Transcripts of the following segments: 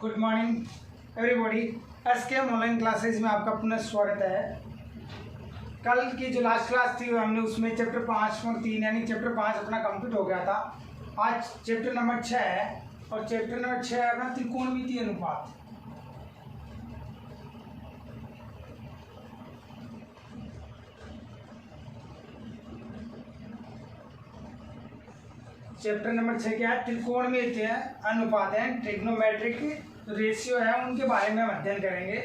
Good morning everybody. SKM online classes में आपका पुनः स्वागत है। कल की जो लास्ट क्लास थी हमने उसमें चैप्टर 5 और 3 यानी चैप्टर 5 अपना कंप्लीट हो गया था। आज चैप्टर नंबर 6 है और चैप्टर नंबर 6 है अपना त्रिकोणमितीय अनुपात। चैप्टर नंबर 6 क्या है? त्रिकोणमितीय अनुपात है, ट्रिग्नोमेट्रिक रेशियो है, उनके बारे में हम अध्ययन करेंगे।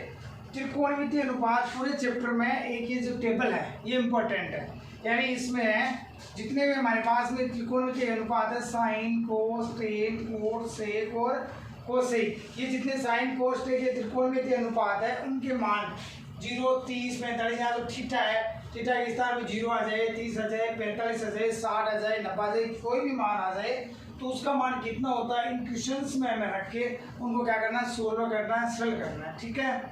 त्रिकोणमितीय अनुपात पूरे चैप्टर में एक ये जो टेबल है ये इम्पोर्टेंट है, यानी इसमें जितने भी हमारे पास में त्रिकोणमितीय अनुपात है sine cos tan cot sec और कोसेक, ये जितने साइन कोस टेन के त्रिकोणमितीय अनुपात है उनके मान 0, 30, 45, यहाँ तो थीटा है, थीटा के स्थान में 0 आ जाए, 30 आ जाए, 45 आ जाए, 60 आ जाए, 90 आ जाए, कोई भी मान आ जाए तो उसका मान कितना होता है इन क्वेश्चंस में हमें रख के उनको क्या करना है, सोल्व करना है, सॉल्व करना है। ठीक है,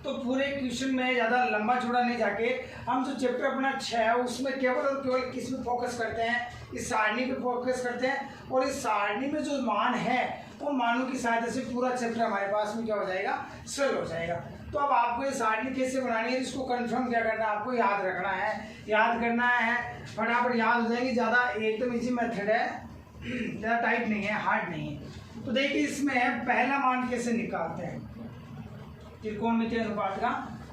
तो पूरे क्वेश्चन में ज़्यादा लंबा चौड़ा नहीं जाके हम जो चैप्टर अपना 6 है उसमें केवल और केवल किस में फोकस करते हैं, इस सारणी पे फोकस करते हैं और इस सारणी में जो मान है उन मानों की सहायता से पूरा चैप्टर हमारे पास में क्या हो जाएगा, सॉल्व हो जाएगा। तो अब आपको ये सारणी कैसे बनानी है, इसको कंफर्म क्या करना है, आपको याद रखना है, याद करना है, फटाफट याद हो जाएगी। ज़्यादा एकदम इजी मेथड है, ज़्यादा टाइट नहीं है, हार्ड नहीं है। तो देखिए इसमें पहला मान कैसे निकालते हैं, त्रिकोणमितीय अनुपात का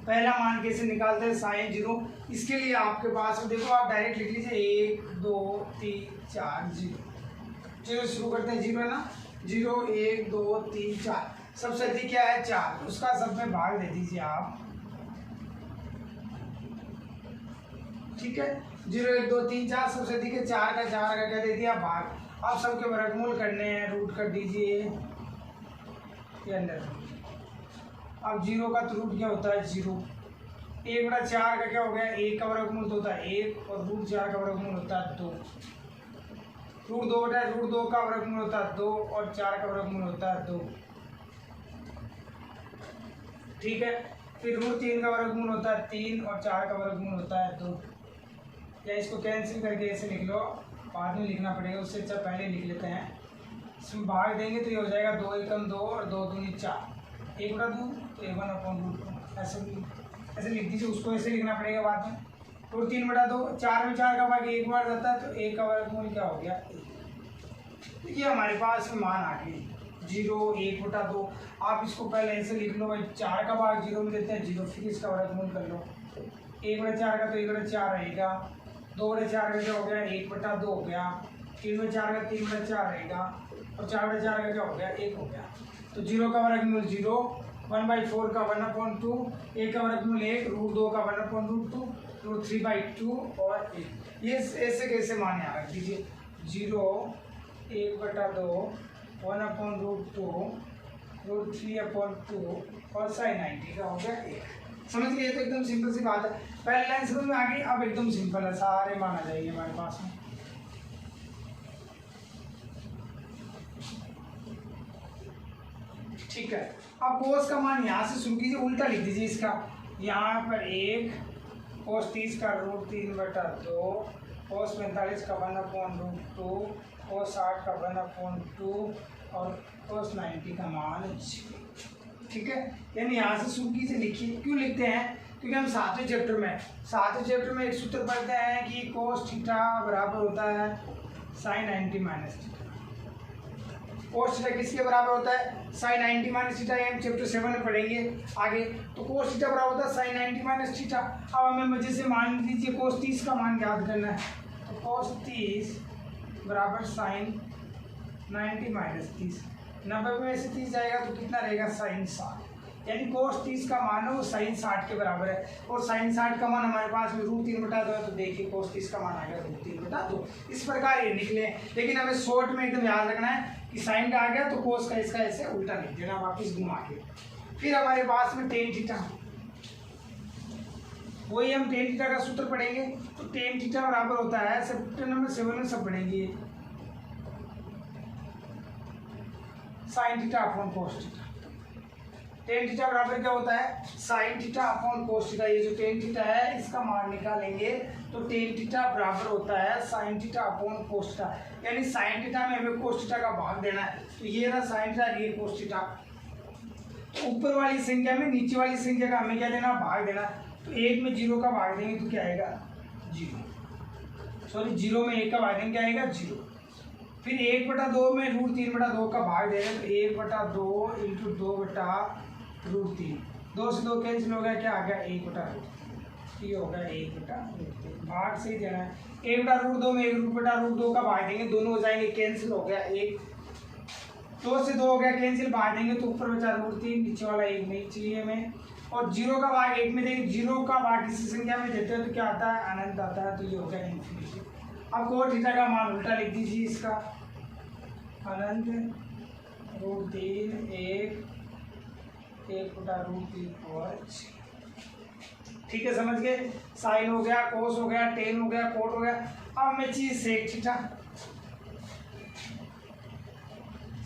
पहला मान कैसे निकालते हैं, साइन 0। इसके लिए आपके पास देखो आप डायरेक्ट लिख लीजिए 1 2 3 4 0 शुरू करते हैं, 0 है ना, 0 1 2 3 4, सबसे अधिक क्या है 4, उसका सब में भाग दे दीजिए आप। ठीक है, 0 1 2 3 4 सबसे अधिक है 4 का क्या दे दिया भाग। आप सबके वर्गमूल करने हैं, रूट कर दीजिए के अंदर। अब 0 का तो रूट क्या होता है 0, 1/4 का क्या हो गया, 1 का वर्गमूल तो होता है 1 और रूट 4 का वर्गमूल होता है 2, रूट 2 का वर्गमूल होता है 2 और 4 का वर्गमूल होता है 2। ठीक है, फिर रूट 3 का वर्गमूल होता है 3 और 4 का वर्गमूल होता है 2। या इसको कैंसिल करके ऐसे लिख लो, बाद में लिखना पड़ेगा, उससे अच्छा पहले लिख लेते हैं। इसमें भाग देंगे तो ये हो जाएगा 2 एकम 2 और 2 दूनी 4, 1/2 तो 1/√2 ऐसे लिख दीजिए, उसको ऐसे लिखना पड़ेगा बाद में। रूट 3/2, 4 में 4 का भाग 1 बार जाता है तो 1 का वर्गमूल क्या हो गया 1। तो ये हमारे पास में मान आ गई 0 1/2। आप इसको पहले ऐसे लिख लो भाई, 4 का भाग 0 में देते हैं 0, फिर इसका वर्गमूल कर लो, 1/4 का तो 1/4 रहेगा, 2/4 का क्या हो गया 1/2 हो गया, 3/4 का 3/4 रहेगा और 4/4 का क्या हो गया 1 हो गया। तो 0 का वर्गमूल 0, 1/4 का 1/2, 1 का वर्गमूल 1, रूट 2 का 1/2, रूट 3/2 और 1। ये ऐसे कैसे मान यहाँ रख दीजिए, 0 1/2 1/√2 रूट 3/2 और साइन 90 का हो गया 1। समझ गए, तो एकदम सिंपल सी बात है। पहले लाइन समझ में आ गई, अब एकदम सिंपल है, सारे मान आ जाएंगे हमारे पास में। ठीक है, अब कोस का मान यहाँ से शुरू कीजिए, उल्टा लिख दीजिए इसका, यहाँ पर 1 कोस 30 का रूट 3/2, कोस 45 का 1/√2, कोस 60 का 1/2 और कोस 90 का मान 0। ठीक है, यानी यहाँ से शुरू कीजिए, लिखिए। क्यों लिखते हैं, क्योंकि हम 7वें चैप्टर में एक सूत्र पढ़ते हैं कि कोस थीटा बराबर होता है sine 90 minus theta. Cos theta किसके बराबर होता है, साइन 90 माइनस थीटा, हम चैप्टर 7 में पढ़ेंगे आगे। तो कोस थीटा बराबर होता है साइन 90 माइनस थीटा। अब हमें मजे से मान लीजिए कोस 30 का मान याद करना है, तो कोस 30 बराबर साइन 90 माइनस 30, 90 में से 30 जाएगा तो कितना रहेगा साइन 60, यानी कोस 30 का मान है वो साइन 60 के बराबर है। और साइन 60 का मान हमारे पास में रूट 3/2 है, तो देखिए कोस 30 का मान आ गया रूट 3/2। इस प्रकार ये निकले, लेकिन हमें शॉर्ट में एकदम याद रखना है कि साइन का आ गया तो कोस का इसका ऐसे उल्टा लिख देना वापिस घुमा के। फिर हमारे पास में टेन थीटा, वही हम टेन थीटा का सूत्र पढ़ेंगे। तो टेन थीटा बराबर होता है, चैप्टर नंबर 7 में सब पढ़ेंगे, sine theta upon cos theta. Tan theta बराबर क्या होता है, sine theta upon cos theta. ये जो टेन थीटा है इसका मान निकालेंगे तो टेन थीटा बराबर होता है sine theta upon cos theta, यानी साइन थीटा में हमें कोस थीटा का भाग देना है। तो ये रहा साइन थीटा, ये कोस थीटा। ऊपर वाली संख्या में नीचे वाली संख्या का हमें क्या देना, भाग देना। तो 1 में 0 का भाग देंगे तो क्या आएगा, 0। सॉरी 0 में 1 का भाग देंगे क्या आएगा, 0। फिर 1/2 में √3/2 का भाग दे रहे हैं तो 1/2 × 2/√3। 2 से 2 कैंसिल हो गया, क्या आ गया 1/√3। ये हो गया 1/√3। भाग से ही देना है। 1/√2 में 1√2 का भाग देंगे, दोनों हो जाएंगे कैंसिल, हो गया 1। 2 से 2 हो गया कैंसिल, भाग देंगे तो ऊपर बचा √3, नीचे वाला 1 नहीं चाहिए हमें। और 0 का भाग 1 में देंगे, 0 का भाग किसी संख्या में देते हैं तो क्या आता है, अनंत आता है। तो ये हो गया इन्फिनिटी। अब कोस थीटा का मान उल्टा लिख दीजिए इसका, अनंत √3 1/√3। ठीक है, समझ गए। साइन हो गया, कोस हो गया, टेन हो गया, कोट हो गया। अब हमें चाहिए sec theta.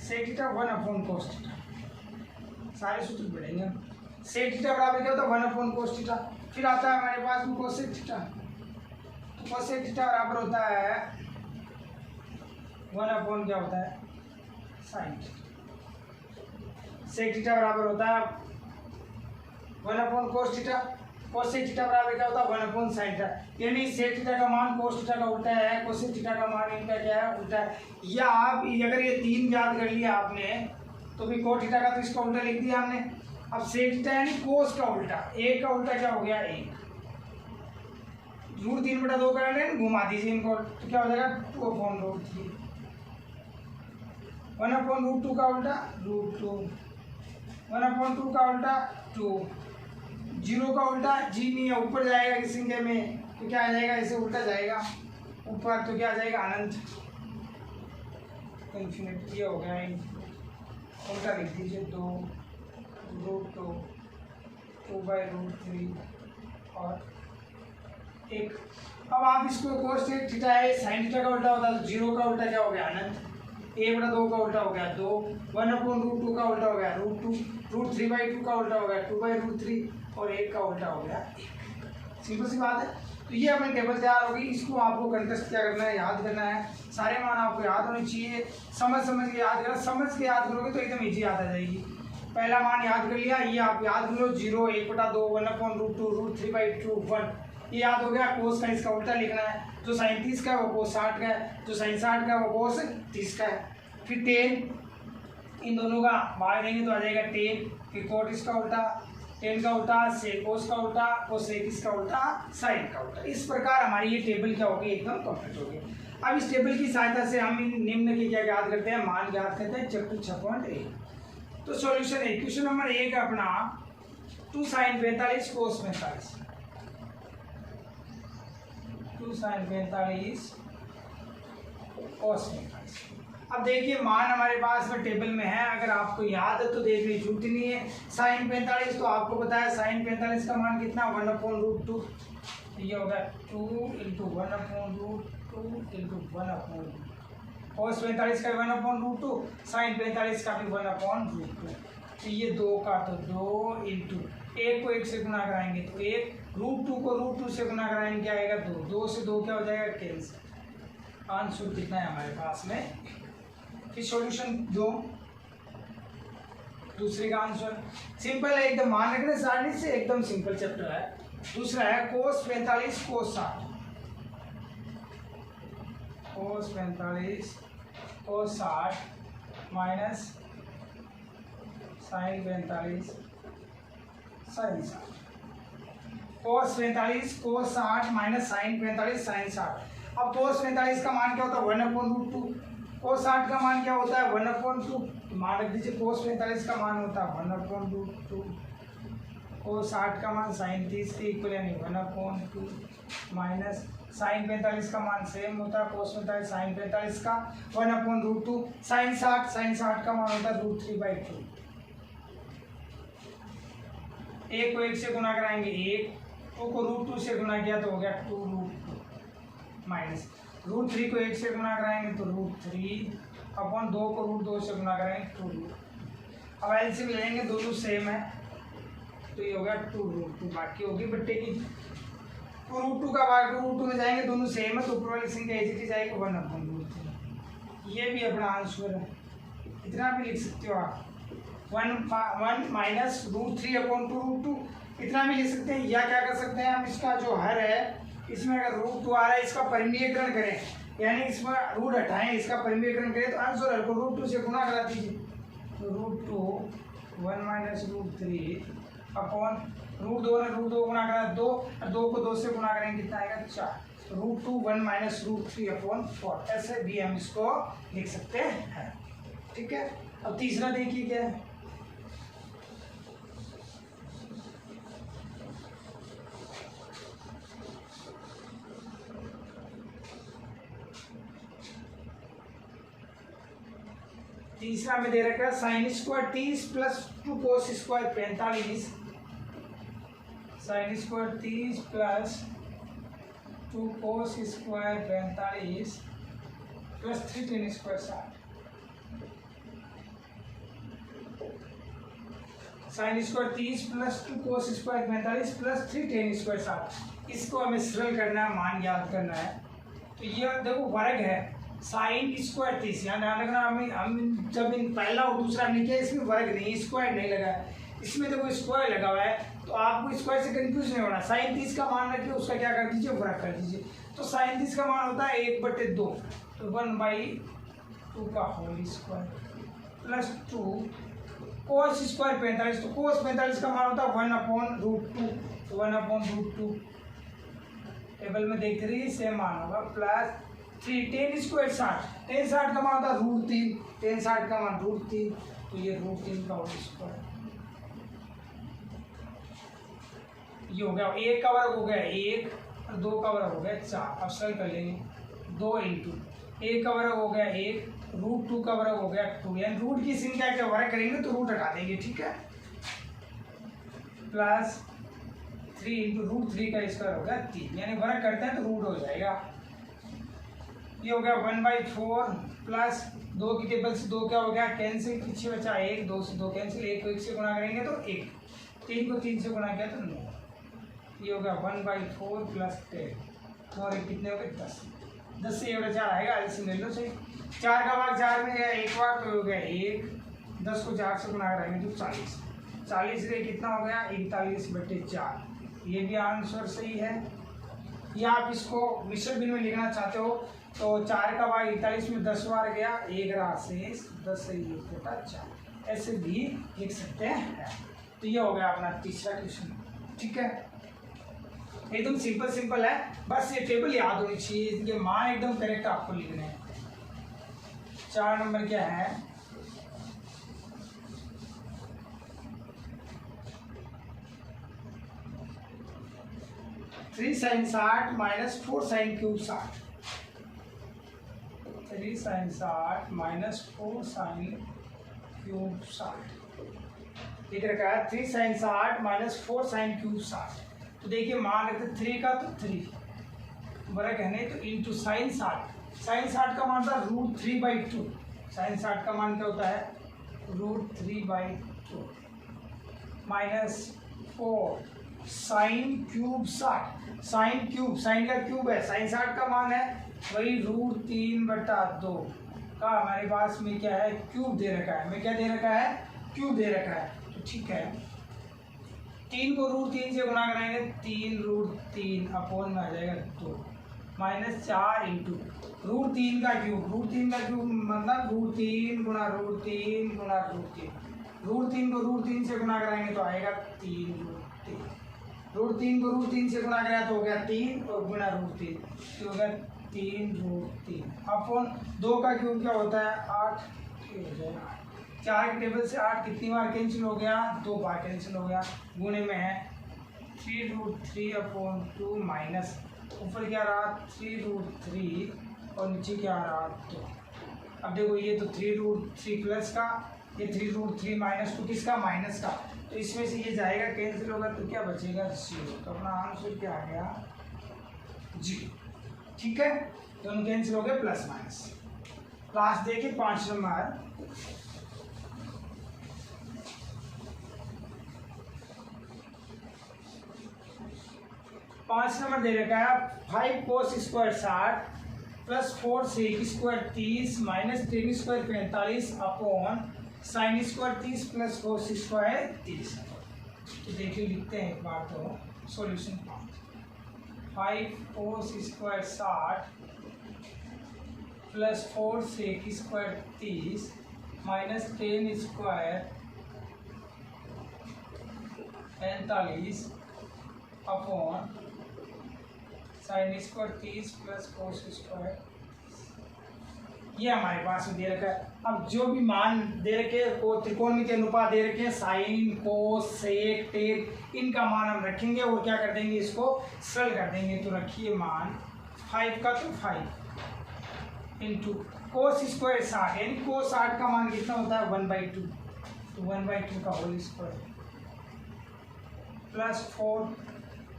Sec theta 1/cos theta, सारे सूत्र बढ़ेंगे। सेक थीटा बराबर क्या होता है, 1/cos थीटा। फिर आता है हमारे पास में कोसेक थीटा। तो कोसेक थीटा बराबर होता है 1/ क्या होता है, साइन थीटा। सेक थीटा बराबर होता है 1/cos थीटा। कोसेक थीटा बराबर क्या होता है, 1/sin थीटा। यानी सेक थीटा का मान कोस थीटा का उल्टा है, कोसेक थीटा का मान इनका क्या है, उल्टा है। या आप अगर ये 3 याद कर लिया आपने तो भी कोस थीटा का तो इसका उल्टा लिख दिया हमने। अब सेक थीटा यानी कोस का उल्टा, 1 का उल्टा क्या हो गया, 1। √3/2 कर रहे हैं, घुमा दीजिए इनको तो क्या हो जाएगा, 2/√3। 1/√2 का उल्टा √2, 1/2 का उल्टा 2। 0 का उल्टा जी नहीं है, ऊपर जाएगा किसी संख्या में तो क्या आ जाएगा, ऐसे उल्टा जाएगा ऊपर तो क्या आ जाएगा, अनंत, इन्फिनिटी। ये हो गया, उल्टा लिख दीजिए 2√2 2/√3 और 1। अब आप इसको कोस थीटा है, साइन थीटा का उल्टा होता है तो 0 का उल्टा क्या हो गया, अनंत। 1/2 का उल्टा हो गया 2, 1/√2 का उल्टा हो गया √2, √3/2 का उल्टा हो गया 2/√3 और 1 का उल्टा हो गया 1। सिंपल सी बात है। तो ये अपनी टेबल तैयार होगी। इसको आपको कंटेस्ट क्या करना है, याद करना है। सारे मान आपको याद होने चाहिए, समझ के याद करना। समझ के याद करोगे तो एकदम ईजी याद आ जाएगी। पहला मान याद कर लिया, ये आप याद कर लो 0, 1/2, 1/√2, √3/2, 1। ये याद हो गया। कोस का इसका उल्टा लिखना है, जो साइन 30 का है वो कोस 60 का है, जो साइन 60 का है वो कोस 30 का है। फिर टेन, इन दोनों का भाग देंगे तो आ जाएगा 10। फिर कोट इसका उल्टा, 10 का उल्टा सेकोस का उल्टा, कोसेक इसका उल्टा, साइन का उल्टा। इस प्रकार हमारी ये टेबल क्या होगी, एकदम कंप्लीट होगी। अब इस टेबल की सहायता से हम इन निम्न के क्या याद करते हैं, मान याद करते हैं, चैप्टर 6.1। तो सॉल्यूशन है, क्वेश्चन नंबर 1 अपना 2 sin 45 कोस 45, 2 sin 45 कोस 45। अब देखिए मान हमारे पास में टेबल में है, अगर आपको याद है तो देखने की जरूरत नहीं है। साइन 45 तो आपको पता है, साइन 45 का मान कितना, 1/√2। ये होगा 2 × 1/√2 × 1/√2। कोस 45 का 1/√2, साइन 45 का भी 1/√2। तो ये 2 का तो 2 × 1 को 1 से गुना कराएंगे तो 1, √2 को √2 से गुना कराएंगे क्या आएगा, 2। 2 से 2 क्या हो जाएगा, कैंसिल। आंसर कितना है हमारे पास में। फिर सॉल्यूशन 2, दूसरे का आंसर सिंपल है एकदम, मान रखने सारणी से एकदम सिंपल चैप्टर है। दूसरा है कोस 45 कोस 60, कोस 45 कोस 60 माइनस साइन 45 साइन 60। कोस 45 कोस 60 माइनस साइन 45 साइन 60। अब कोस 45 का मान क्या होता है, 1/√2। कोस 60 का मान क्या होता है, 1/2। मान रख दीजिए कोस 45 का मान होता है 1/√2। कोस 60 का मान साइन 30 के इक्वल यानी 1/2 माइनस साइन 45 का मान सेम होता है कोस 45 साइन 45 का 1/√2। साइन 60 का मान होता है √3/2। 1 को 1 से गुना कराएंगे 1, 2 को √2 से गुना किया तो हो गया 2√2 माइनस √3 को 1 से गुना कराएंगे तो √3 अपन 2 को √2 से गुना कराएंगे 2। अब एलसीएम लेंगे, दोनों सेम है तो ये हो गया 2√2, बाकी होगी बट्टे की 2√2 का भाग 2√2 में जाएंगे, दोनों सेम है तो ऊपर वाली संख्या एज इट इज आएगी 1/√3। ये भी अपना आंसर है, इतना भी लिख सकते हो आप, 1 माइनस √3/2√2 इतना भी लिख सकते हैं। या क्या कर सकते हैं हम, इसका जो हर है इसमें अगर √2 आ रहा है इसका परिमीयकरण करें, यानी इसमें रूट हटाएं, इसका परिमीयकरण करें तो आंसर हर को √2 से गुणा करा दीजिए, तो √2 1 माइनस √3 अपॉन √2 ने √2 गुणा करा 2 और 2 को 2 से गुणा करेंगे कितना आएगा 4, तो √2 1 माइनस √3/4 ऐसे भी हम इसको लिख सकते हैं। ठीक है, अब तीसरा देखिए क्या है। तीसरा में दे रखा है sign square 30 plus 2 cos square 45, sign square 30 plus 2 cos square 45 plus 3 ten square 60। Sign square 30 plus 2 cos square 45 plus 3 ten square 60, इसको हमें सरल करना है, मान याद करना है। तो ये देखो वर्ग है साइन स्क्वायर 30, यहाँ ध्यान रखना, हम जब इन पहला और दूसरा हमने किया इसमें वर्ग नहीं स्क्वायर नहीं लगा है, इसमें देखो स्क्वायर लगा हुआ है, तो आपको स्क्वायर से कंफ्यूज नहीं होना। साइन 30 का मान रखिए, उसका क्या कर दीजिए वर्ग कर दीजिए, तो साइन 30 का मान होता है 1/2, तो 1/2 का whole square plus 2 cos square 45, तो कोस 45 का मान होता है 1/√2, तो 1/√2 टेबल में देख रही सेम मान होगा, प्लस 3 टेन स्क्वायर 60, टेन 60 का मान होता है √3, टेन 60 का मान √3, तो ये √3 का होल स्क्वायर, ये हो गया 1 का वर्ग हो गया 1 और 2 का वर्ग हो गया 4। अब सरल कर लेंगे, 2 इंटू 1 का वर्ग हो गया 1, √2 का वर्ग हो गया 2, यानी रूट की संख्या का वर्ग करेंगे तो रूट हटा देंगे, ठीक है, प्लस 3 इंटू √3 का स्क्वायर हो गया 3, यानी वर्ग करते हैं तो रूट हो जाएगा। ये हो गया 1/4 प्लस 2 की टेबल से 2 क्या हो गया कैंसिल, पीछे बचा 1, 2 से 2 कैंसिल, 1 को 1 से गुणा करेंगे तो 1, 3 को 3 से गुणा किया तो 9, ये हो गया 1/4 प्लस 10 और कितने हो गए 10, 10 से ये बड़ा 4 आएगा, ऐसे ले लो सही, 4 का भाग 4 में गया 1 बार तो हो गया 1, 10 को 4 से गुणा कराएंगे तो 40, 40 से कितना हो गया 41/4, ये भी आंसर सही है। या आप इसको मिश्र भिन्न में लिखना चाहते हो तो 4 का भाग 41 में 10 बार गया, 1 रहा शेष, 10 से 1 होता 4, ऐसे भी लिख सकते हैं। तो ये हो गया अपना तीसरा क्वेश्चन, ठीक है, एकदम सिंपल है, बस ये टेबल याद होनी चाहिए, इनके मान एकदम करेक्ट आपको लिखने हैं। 4 नंबर क्या है, three sine 60 minus 4 sine cube 60, 3 sine 60 minus 4 sine cube 60 लिख रखा है, 3 साइन 60 माइनस 4 साइन क्यूब 60। तो देखिए मान रखते 3 का तो 3 बड़ा कहने तो इंटू साइन 60, साइन 60 का मान था √3/2, साइन 60 का मान क्या होता है √3/2 minus 4 sine cube 60, sine cube, sine का क्यूब है, साइन 60 का मान है वही √3/2 का हमारे पास में क्या है क्यूब दे रखा है, में क्या दे रखा है क्यूब दे रखा है, तो ठीक है 3 को √3 से गुणा कराएंगे 3√3 अपॉन में आ जाएगा 2 माइनस 4 इंटू √3 का क्यूब, √3 का क्यूब मतलब √3 गुणा √3 गुणा √3, √3 को √3 से गुणा कराएंगे तो आएगा 3√3, √3 को √3 से गुणा कराया तो हो गया 3 और गुणा √3 तो हो गया 3√3 अपॉन 2 का क्यूब क्या होता है 8, हो जाएगा 4 के टेबल से 8 कितनी बार कैंसिल हो गया 2 बार कैंसिल हो गया, गुणे में है 3√3/2 माइनस ऊपर क्या रहा 3√3 और नीचे क्या रहा 2। अब देखो ये तो 3√3 प्लस का, ये 3√3 माइनस 2 किसका माइनस का, तो इसमें से ये जाएगा कैंसिल होगा तो क्या बचेगा 0, तो अपना आंसर क्या आ गया 0, ठीक है, दोनों कैंसिल हो गए प्लस माइनस। लास्ट देखिए 5 नंबर, 5 नंबर 5 में 3 × 2 = 6 × 2 = 12 × 2 = 24 × 2 = 48 × 2 = 180 × 2 = 240 × 2 = 240 × 2 = 240 5 नंबर दे रखा है 5 cos square 60 plus 4 sec square 30 minus 3 square 45 upon sin square 30 plus cos square 30। तो देखिए लिखते हैं एक बार तो solution 5 cos square 60 plus 4 sec square 30 minus 10 square 45 upon sin square 30 plus cos square, ये हमारे पास दे रखा है। अब जो भी मान दे रखे वो त्रिकोणमितीय अनुपात दे रखे हैं साइन कोस सेक टेक, इनका मान हम रखेंगे और क्या कर देंगे, इसको सरल कर देंगे। तो रखिए मान 5 का तो 5 इंटू कोस स्क्वायर 60 यानी कोस 60 का मान कितना होता है 1/2, तो 1/2 का whole square plus 4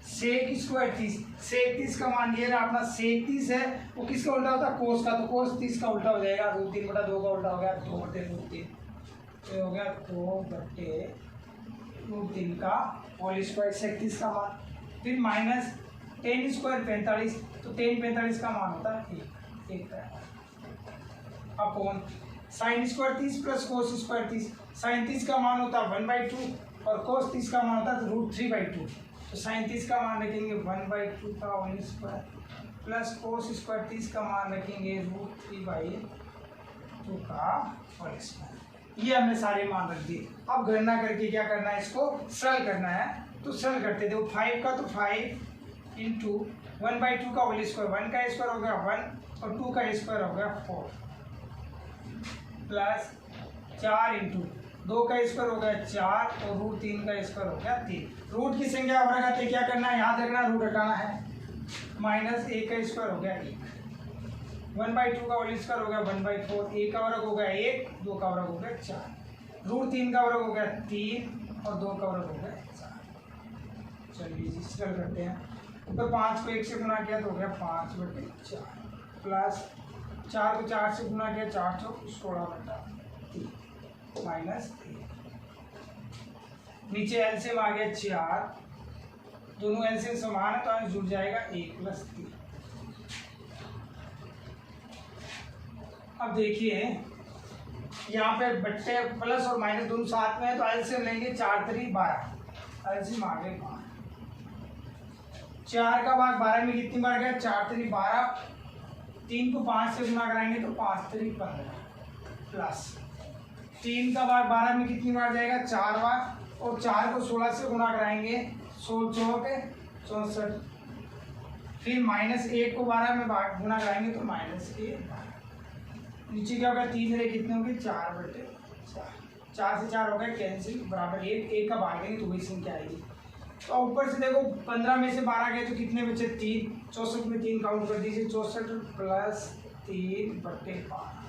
sec square 30, sec 30 का मान ये रहा अपना सेक 30 है, वो किसका उल्टा होता है कोस का, तो कोस 30 का उल्टा हो जाएगा √3/2 का उल्टा हो गया 2/√3, तो हो गया 2/√3 का होल स्क्वायर सेक 30 का मान। फिर माइनस 10 स्क्वायर 45, तो 10 45 का मान होता है 1 upon sine square 30 plus cos square 30, sine 30 का मान होता है 1/2 और कोस 30 का मान होता है √3/2, तो साइन 30 का मान रखेंगे 1/2 का whole square plus cos square 30 का मान रखेंगे √3/2 का होल स्क्वायर। ये हमने सारे मान रख दिए। अब गणना करके क्या करना है, इसको सरल करना है। तो सरल करते थे 5 का तो 5 इंटू 1/2 का होल स्क्वायर, 1 का स्क्वायर हो गया 1 और 2 का स्क्वायर हो गया 4 प्लस 4 इंटू 2 का स्क्वायर हो गया 4 और √3 का स्क्वायर हो गया 3। रूट की संख्या वर्ग आते क्या करना है, याद रखना रूट हटाना है, माइनस 1 का स्क्वायर हो गया 1, 1/2 का होल स्क्वायर हो गया 1/4, 1 का वर्ग हो गया 1, 2 का वर्ग हो गया 4, √3 का वर्ग हो गया 3 और 2 का वर्ग हो गया 4। चलिए जी सरल करते हैं। ऊपर 5 को 1 से गुना किया तो हो गया 5/4 प्लस 4 को 4 से गुना किया 4 चौक 16/3 माइनस 3, नीचे एलसीएम आ गया 4, दोनों एलसीएम समान है तो हमें जुड़ जाएगा 1 + 3। अब देखिए यहाँ पे बट्टे प्लस और माइनस दोनों साथ में है तो एलसीएम लेंगे 4 3 12, एलसीएम आ गए 5, 4 का भाग 12 में कितनी बार गया 4 3 12, 3 को 5 से गुना कराएंगे तो 5 3 15 प्लस 3 का भाग 12 में कितनी बार जाएगा 4 बार, और 4 को 16 से गुना कराएंगे 16 चौक 64, फिर माइनस 1 को 12 में गुना कराएंगे तो -1, नीचे क्या होगा 3 रहे कितने होंगे 4/4, 4 से 4 हो गए कैंसिल बराबर 1 का भाग देंगे तो वही संख्या आएगी। तो ऊपर से देखो 15 में से 12 गए तो कितने बचे 3, 64 में 3 काउंट कर दीजिए, 64 + 3/12,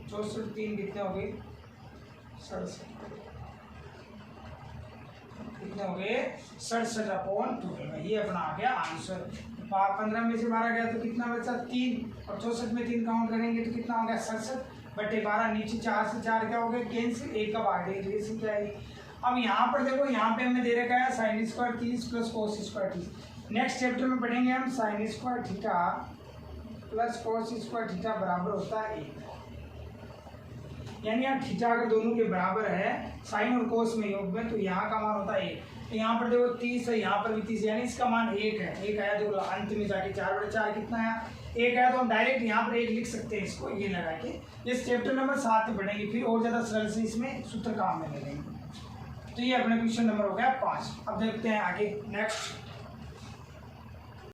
64 3 कितने हो गए 67, कितने हो गए 67/12, ये अपना आ गया आंसर। 15 में से 12 गया तो कितना बचा 3 और 64 में 3 काउंट करेंगे तो कितना हो गया 67/12, नीचे 4 से 4 क्या हो गया कैंसिल, 1 का भाग देंगे तो ये संख्या आएगी। अब यहाँ पर देखो यहाँ पे हमें दे रखा है sign square 30 plus cos square 30। Next chapter में पढ़ेंगे हम sine square theta plus cos square theta बराबर होता है 1, यानी यहाँ थीटा अगर दोनों के बराबर है साइन और कोस में योग में तो यहाँ का मान होता है 1। तो यहाँ पर देखो 30 है, यहाँ पर भी 30 यानी इसका मान 1 है, 1 आया तो अंत में जाके 4/4 कितना आया 1 आया, तो हम डायरेक्ट यहाँ पर 1 लिख सकते हैं इसको ये लगा के। इस चैप्टर नंबर 7 में पढ़ेंगे, फिर और ज़्यादा सरल से इसमें सूत्र काम में लगेंगे। तो ये अपना क्वेश्चन नंबर हो गया 5। अब देखते हैं आगे नेक्स्ट।